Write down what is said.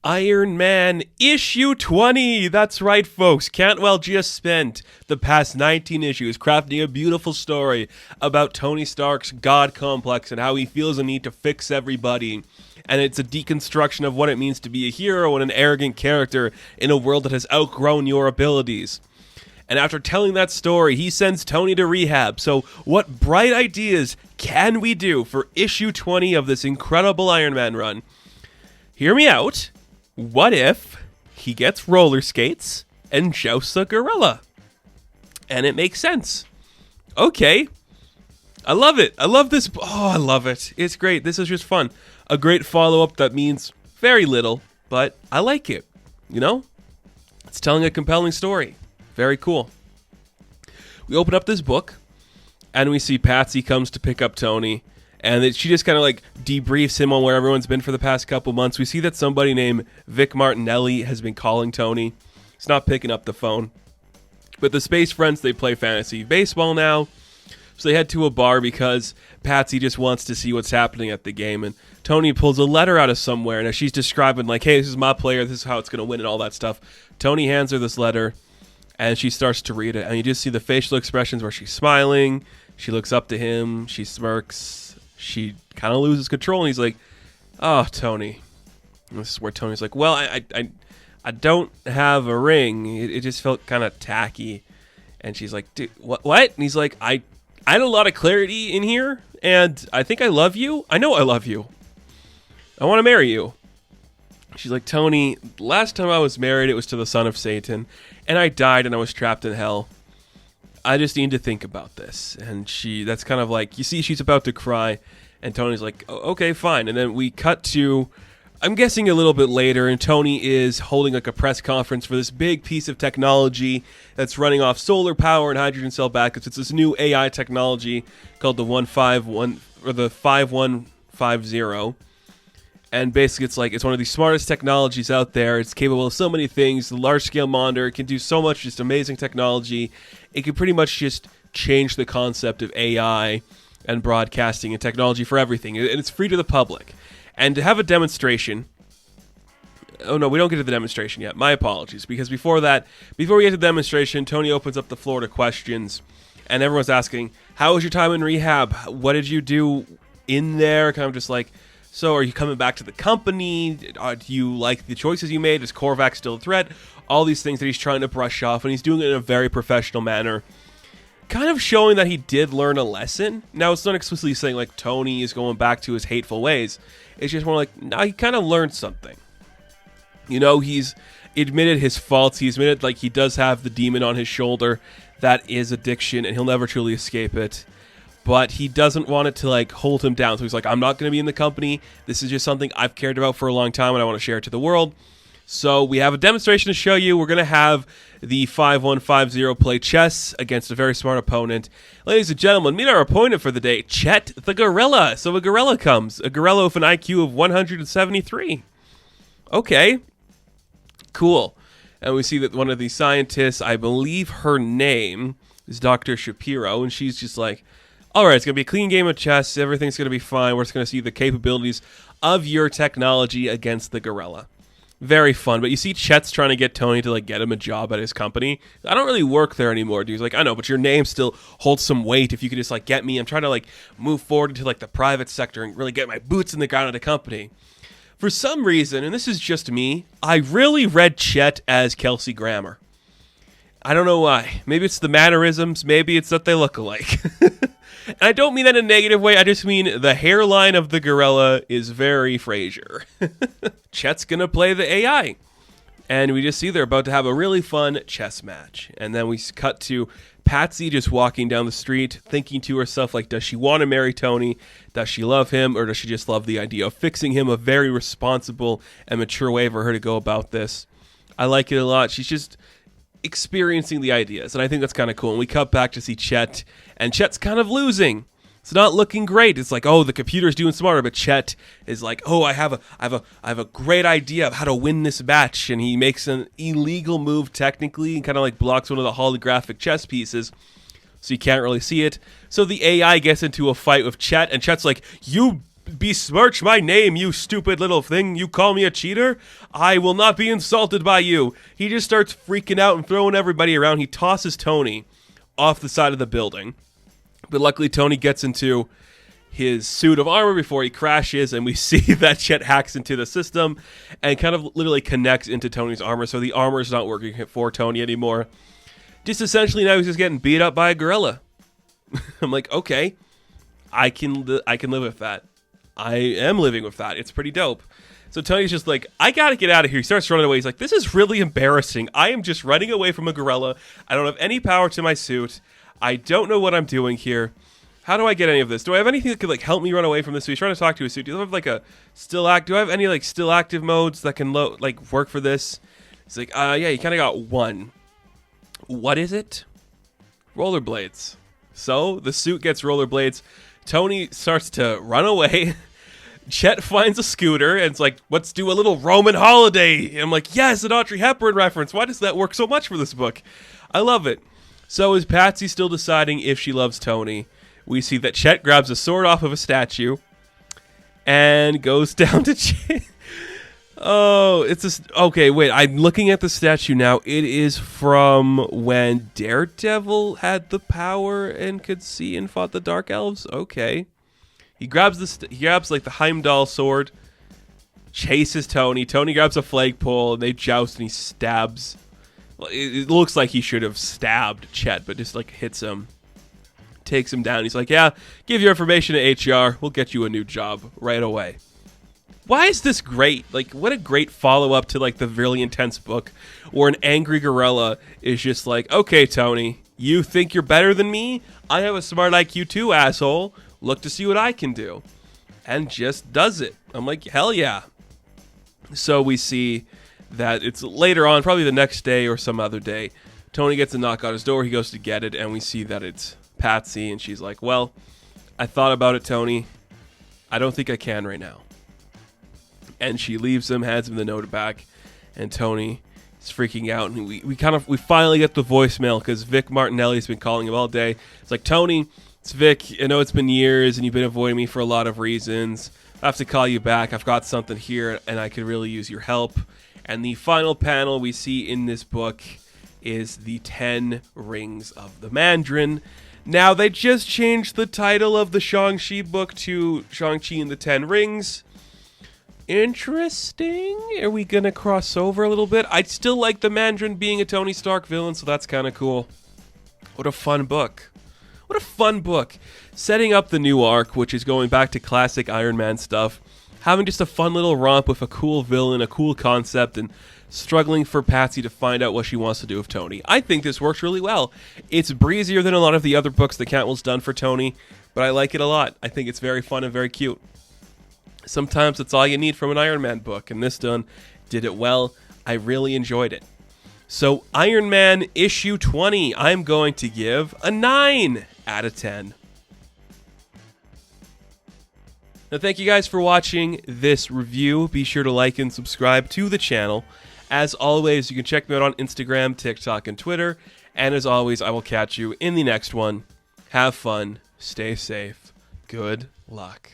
Iron Man issue 20. That's right, folks. Cantwell just spent the past 19 issues crafting a beautiful story about Tony Stark's God complex and how he feels a need to fix everybody. And it's a deconstruction of what it means to be a hero and an arrogant character in a world that has outgrown your abilities. And after telling that story, he sends Tony to rehab. So what bright ideas can we do for issue 20 of this incredible Iron Man run? Hear me out. What if he gets roller skates and jousts a gorilla? And it makes sense. Okay. I love it. I love this. Oh, I love it. It's great. This is just fun. A great follow-up that means very little, but I like it. You know? It's telling a compelling story. Very cool. We open up this book, and we see Patsy comes to pick up Tony, and she just kind of like debriefs him on where everyone's been for the past couple months. We see that somebody named Vic Martinelli has been calling Tony. He's not picking up the phone. But the Space Friends, they play fantasy baseball now. So they head to a bar because Patsy just wants to see what's happening at the game. And Tony pulls a letter out of somewhere. And as she's describing, like, hey, this is my player. This is how it's going to win and all that stuff. Tony hands her this letter. And she starts to read it. And you just see the facial expressions where she's smiling. She looks up to him. She smirks. She kind of loses control. And he's like, oh, Tony. And this is where Tony's like, well, I don't have a ring. It just felt kind of tacky. And she's like, dude, what? And he's like, I had a lot of clarity in here, and I think I love you. I know I love you. I want to marry you. She's like, Tony, last time I was married, it was to the son of Satan, and I died and I was trapped in hell. I just need to think about this. And that's kind of like, you see she's about to cry, and Tony's like, oh, okay, fine. And then we cut to, I'm guessing a little bit later, and Tony is holding like a press conference for this big piece of technology that's running off solar power and hydrogen cell backups. It's this new AI technology called the 5150. And basically it's one of the smartest technologies out there. It's capable of so many things. The large scale monitor, it can do so much just amazing technology. It can pretty much just change the concept of AI and broadcasting and technology for everything. And it's free to the public. And to have a demonstration... Oh, no, we don't get to the demonstration yet. My apologies. Because before we get to the demonstration, Tony opens up the floor to questions. And everyone's asking, how was your time in rehab? What did you do in there? Kind of just like, so are you coming back to the company? Do you like the choices you made? Is Korvac still a threat? All these things that he's trying to brush off. And he's doing it in a very professional manner. Kind of showing that he did learn a lesson. Now, it's not explicitly saying, like, Tony is going back to his hateful ways. It's just more like, no, he kind of learned something. You know, he's admitted his faults. He's admitted, like, he does have the demon on his shoulder. That is addiction, and he'll never truly escape it. But he doesn't want it to, like, hold him down. So he's like, I'm not going to be in the company. This is just something I've cared about for a long time, and I want to share it to the world. So we have a demonstration to show you. We're going to have the 5150 play chess against a very smart opponent. Ladies and gentlemen, meet our opponent for the day, Chet the Gorilla. So a gorilla comes. A gorilla with an IQ of 173. Okay. Cool. And we see that one of the scientists, I believe her name is Dr. Shapiro, and she's just like, all right, it's going to be a clean game of chess. Everything's going to be fine. We're just going to see the capabilities of your technology against the gorilla. Very fun, but you see Chet's trying to get Tony to, like, get him a job at his company. I don't really work there anymore, dude. He's like, I know, but your name still holds some weight. If you could just, like, get me, I'm trying to, like, move forward into, like, the private sector and really get my boots in the ground at a company. For some reason, and this is just me, I really read Chet as Kelsey Grammer. I don't know why. Maybe it's the mannerisms. Maybe it's that they look alike. And I don't mean that in a negative way. I just mean the hairline of the gorilla is very Frasier. Chet's going to play the AI. And we just see they're about to have a really fun chess match. And then we cut to Patsy just walking down the street, thinking to herself, like, does she want to marry Tony? Does she love him? Or does she just love the idea of fixing him? A very responsible and mature way for her to go about this. I like it a lot. She's just experiencing the ideas, and I think that's kind of cool. And we cut back to see Chet, and Chet's kind of losing. It's not looking great. It's like, oh, the computer's doing smarter, but Chet is like, oh, I have a great idea of how to win this match, and he makes an illegal move technically, and kind of like blocks one of the holographic chess pieces, so you can't really see it. So the AI gets into a fight with Chet, and Chet's like, you besmirch my name, you stupid little thing. You call me a cheater? I will not be insulted by you. He just starts freaking out and throwing everybody around. He tosses Tony off the side of the building. But luckily, Tony gets into his suit of armor before he crashes, and we see that Chet hacks into the system and kind of literally connects into Tony's armor, so the armor is not working for Tony anymore. Just essentially now he's just getting beat up by a gorilla. I'm like, okay, I can live with that. I am living with that. It's pretty dope. So Tony's just like, I gotta get out of here. He starts running away. He's like, this is really embarrassing. I am just running away from a gorilla. I don't have any power to my suit. I don't know what I'm doing here. How do I get any of this? Do I have anything that could like help me run away from this? So he's trying to talk to his suit. Do you have like a still act? Do I have any like still active modes that can like work for this? He's like, yeah, you kind of got one. What is it? Rollerblades. So the suit gets rollerblades. Tony starts to run away. Chet finds a scooter and it's like, let's do a little Roman holiday. And I'm like, yes, an Audrey Hepburn reference. Why does that work so much for this book? I love it. So is Patsy still deciding if she loves Tony? We see that Chet grabs a sword off of a statue and goes down to Chet. Oh, it's a... Okay, wait. I'm looking at the statue now. It is from when Daredevil had the power and could see and fought the Dark Elves. Okay. He grabs like the Heimdall sword, chases Tony. Tony grabs a flagpole and they joust and he stabs. It looks like he should have stabbed Chet, but just like hits him. Takes him down. He's like, yeah, give your information to HR. We'll get you a new job right away. Why is this great? Like, what a great follow-up to, like, the really intense book where an angry gorilla is just like, okay, Tony, you think you're better than me? I have a smart IQ too, asshole. Look to see what I can do. And just does it. I'm like, hell yeah. So we see that it's later on, probably the next day or some other day, Tony gets a knock on his door. He goes to get it, and we see that it's Patsy, and she's like, well, I thought about it, Tony. I don't think I can right now. And she leaves him, hands him the note back, and Tony is freaking out. And we finally get the voicemail because Vic Martinelli's been calling him all day. It's like, Tony, it's Vic. I know it's been years and you've been avoiding me for a lot of reasons. I have to call you back. I've got something here and I could really use your help. And the final panel we see in this book is the 10 Rings of the Mandarin. Now, they just changed the title of the Shang-Chi book to Shang-Chi and the 10 Rings. Interesting. Are we going to cross over a little bit? I still like the Mandarin being a Tony Stark villain, so that's kind of cool. What a fun book. What a fun book. Setting up the new arc, which is going back to classic Iron Man stuff. Having just a fun little romp with a cool villain, a cool concept, and struggling for Patsy to find out what she wants to do with Tony. I think this works really well. It's breezier than a lot of the other books that Cantwell's done for Tony, but I like it a lot. I think it's very fun and very cute. Sometimes that's all you need from an Iron Man book, and this done did it well. I really enjoyed it. So Iron Man issue 20, I'm going to give a 9 out of 10. Now, thank you guys for watching this review. Be sure to like and subscribe to the channel. As always, you can check me out on Instagram, TikTok, and Twitter. And as always, I will catch you in the next one. Have fun. Stay safe. Good luck.